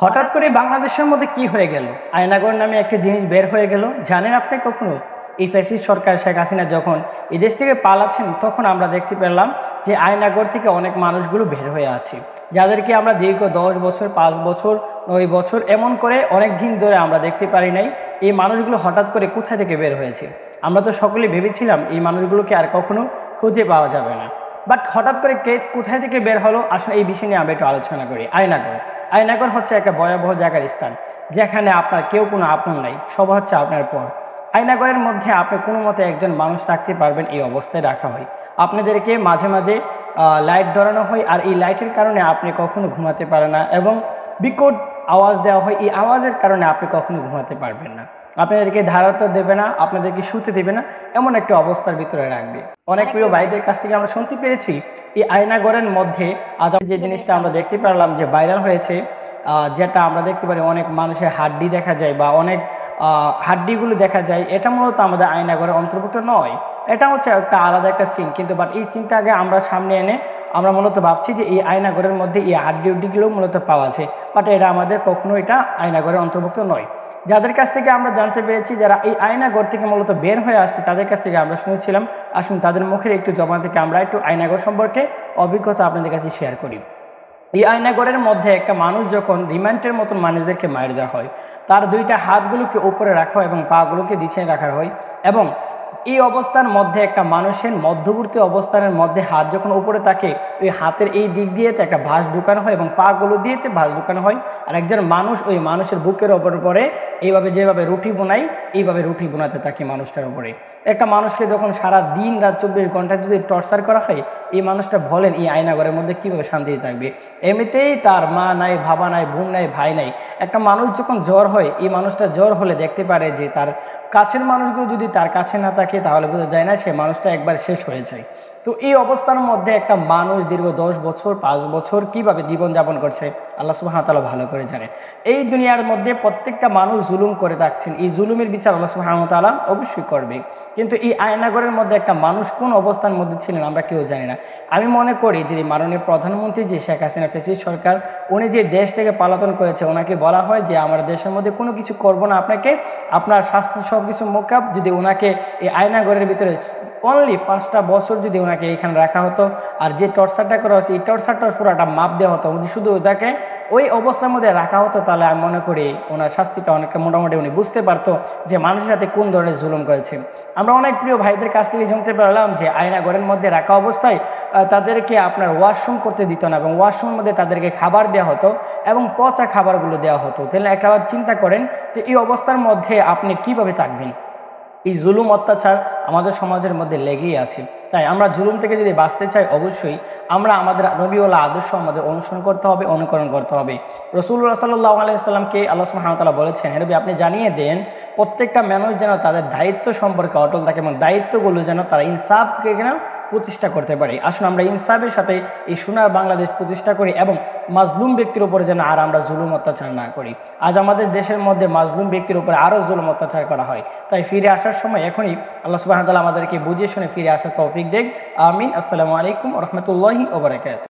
হঠাৎ করে বাংলাদেশের মধ্যে কি হয়ে গেল? আয়নাগর নামে একটা জিনিস বের হয়ে গেল। জানেন আপনি কখনো? এই ফ্যাসিস্ট সরকার শেখ হাসিনা যখন এই দেশ থেকে পালাচ্ছেন, তখন আমরা দেখতে পেলাম যে আয়নাগর থেকে অনেক মানুষগুলো বের হয়ে আছে, যাদেরকে আমরা দীর্ঘ 10 বছর, 5 বছর, 9 বছর এমন করে অনেক দিন ধরে আমরা দেখতে পারি নাই। এই মানুষগুলো হঠাৎ করে কোথায় থেকে বের হয়েছে? আমরা তো সকলেই ভেবেছিলাম এই মানুষগুলোকে আর কখনো খুঁজে পাওয়া যাবে না। বাট হঠাৎ করে কে কোথায় থেকে বের হলো, আসলে এই বিষয় নিয়ে আমরা একটু আলোচনা করি। আয়নাগর হচ্ছে একটা ভয়াবহ জায়গার স্থান, যেখানে আপনার কেউ কোনো আপন নাই, সব হচ্ছে আপনার পর। আয়নাগরের মধ্যে আপনি কোনো মতে একজন মানুষ থাকতে পারবেন, এই অবস্থায় রাখা হয়। আপনাদেরকে মাঝে মাঝে লাইট ধরানো হয়, আর এই লাইটের কারণে আপনি কখনো ঘুমাতে পারেন না, এবং বিকট আওয়াজ দেওয়া হয়। এই আওয়াজের কারণে আপনি কখনো ঘুমাতে পারবেন না। আপনাদেরকে ধারাতে দেবে না, আপনাদেরকে শুতে দেবে না, এমন একটা অবস্থার ভিতরে রাখবে। অনেক প্রিয় ভাইদের কাছ থেকে আমরা শুনতে পেরেছি এই আয়নাগরের মধ্যে আজ যে জিনিসটা আমরা দেখতে পারলাম যে ভাইরাল হয়েছে, যেটা আমরা দেখতে পারি অনেক মানুষের হাড্ডি দেখা যায় বা অনেক হাড্ডিগুলো দেখা যায়, এটা মূলত আমাদের আয়নাগরের অন্তর্ভুক্ত নয়। এটা হচ্ছে একটা আলাদা একটা সিন, কিন্তু বাট এই সিনটা আগে আমরা সামনে এনে আমরা মূলত ভাবছি যে এই আয়নাগরের মধ্যে এই হাড্ডিগুলো মূলত পাওয়া আছে, বাট এটা আমাদের কখনো এটা আয়নাগরের অন্তর্ভুক্ত নয়। যাদের কাছ থেকে আমরা জানতে পেরেছি, যারা এই আয়নাগর থেকে মূলত বের হয়ে আসছে, তাদের কাছ থেকে আমরা শুনেছিলাম। আসুন তাদের মুখের একটু জবান থেকে আমরা একটু আয়নাগর সম্পর্কে অভিজ্ঞতা আপনাদের কাছে শেয়ার করি। এই আয়নাগরের মধ্যে একটা মানুষ যখন রিমান্ডের মতন মানুষদেরকে মার দেওয়া হয়, তার দুইটা হাতগুলোকে উপরে রাখা হয় এবং পাগুলোকে নিচে রাখা হয়, এবং এই অবস্থার মধ্যে একটা মানুষের মধ্যবর্তী অবস্থানের মধ্যে হাত যখন উপরে থাকে, ওই হাতের এই দিক দিয়েতে একটা ভাঁজ ঢুকানো হয় এবং পাগুলো দিয়েতে ভাঁজ ঢুকানো হয়। আর একজন মানুষ ওই মানুষের বুকের ওপরে এইভাবে যেভাবে রুটি বোনাই, এইভাবে রুটি বোনাতে থাকে মানুষটার উপরে। একটা মানুষকে যখন সারা দিন রাত 24 ঘন্টা যদি টর্চার করা হয়, এই মানুষটা বলেন এই আয়নাগরের মধ্যে কীভাবে শান্তিতে থাকবে? এমনিতেই তার মা নাই, বাবা নাই, বোন নাই, ভাই নাই। একটা মানুষ যখন জ্বর হয়, এই মানুষটা জ্বর হলে দেখতে পারে যে তার কাছের মানুষগুলো যদি তার কাছে না থাকে, তাহলে বোঝা যায় না সে মানুষটা একবার শেষ হয়ে যায়। তো এই অবস্থার মধ্যে একটা মানুষ দীর্ঘ 10 বছর, 5 বছর কীভাবে জীবনযাপন করছে, আল্লাহ সুবহানাহু ওয়া তাআলা ভালো করে জানে। এই দুনিয়ার মধ্যে প্রত্যেকটা মানুষ জুলুম করে থাকছেন, এই জুলুমের বিচার আল্লাহ সুবহানাহু ওয়া তাআলা অবশ্যই করবে। কিন্তু এই আয়নাগরের মধ্যে একটা মানুষ কোন অবস্থার মধ্যে ছিলেন আমরা কেউ জানি না। আমি মনে করি যে মাননীয় প্রধানমন্ত্রী যে শেখ হাসিনা ফ্যাসিস্ট সরকার, উনি যে দেশ থেকে পলাতন করেছে, ওনাকে বলা হয় যে আমার দেশের মধ্যে কোনো কিছু করবো না, আপনাকে আপনার শাস্তি সব কিছু মোকাব, যদি ওনাকে এই আয়নাগরের ভিতরে অনলি 5টা বছর যদি ওনাকে এখানে রাখা হতো, আর যে টর্চারটা করা হচ্ছে এই টর্চারটা পুরোটা মাপ দেওয়া হতো, উনি শুধু ওটাকে ওই অবস্থার মধ্যে রাখা হতো, তাহলে আমি মনে করি ওনার শাস্তিটা অনেকটা মোটামুটি উনি বুঝতে পারতো যে মানুষের সাথে কোন ধরনের জুলুম করেছে। আমরা অনেক প্রিয় ভাইদের কাছ থেকে জানতে পারলাম যে আয়নাগরের মধ্যে রাখা অবস্থায় তাদেরকে আপনার ওয়াশরুম করতে দিত না, এবং ওয়াশরুমের মধ্যে তাদেরকে খাবার দেওয়া হতো এবং পচা খাবারগুলো দেওয়া হতো। তাহলে একবার চিন্তা করেন যে এই অবস্থার মধ্যে আপনি কিভাবে থাকবেন? এই জুলুম অত্যাচার আমাদের সমাজের মধ্যে লেগেই আছে। তাই আমরা জুলুম থেকে যদি বাঁচতে চাই, অবশ্যই আমরা আমাদের নবীওয়ালা আদর্শ আমাদের অনুসরণ করতে হবে, অনুকরণ করতে হবে। রাসূলুল্লাহ সাল্লাল্লাহু আলাইহি ওয়াসাল্লামকে আল্লাহ সুবহানাহু ওয়া তাআলা বলেছেন, হে নবী আপনি জানিয়ে দেন প্রত্যেকটা মানুষ যেন তাদের দায়িত্ব সম্পর্কে অটল থাকে, এবং দায়িত্বগুলো যেন তারা ইনসাফকে যেন প্রতিষ্ঠা করতে পারে। আসুন আমরা ইনসাফের সাথে এই সোনার বাংলাদেশ প্রতিষ্ঠা করি, এবং মাজলুম ব্যক্তির উপরে যেন আর আমরা জুলুম অত্যাচার না করি। আজ আমাদের দেশের মধ্যে মাজলুম ব্যক্তির উপরে আরও জুলুম অত্যাচার করা হয়। তাই ফিরে আসার সময় এখনই আল্লাহ সুবহানাহু ওয়া তাআলা আমাদেরকে বুঝিয়ে শুনে ফিরে আসার তৌফিক দেন। আমিন। আসসালামু আলাইকুম ওয়া রাহমাতুল্লাহি ওয়া বারাকাতুহু।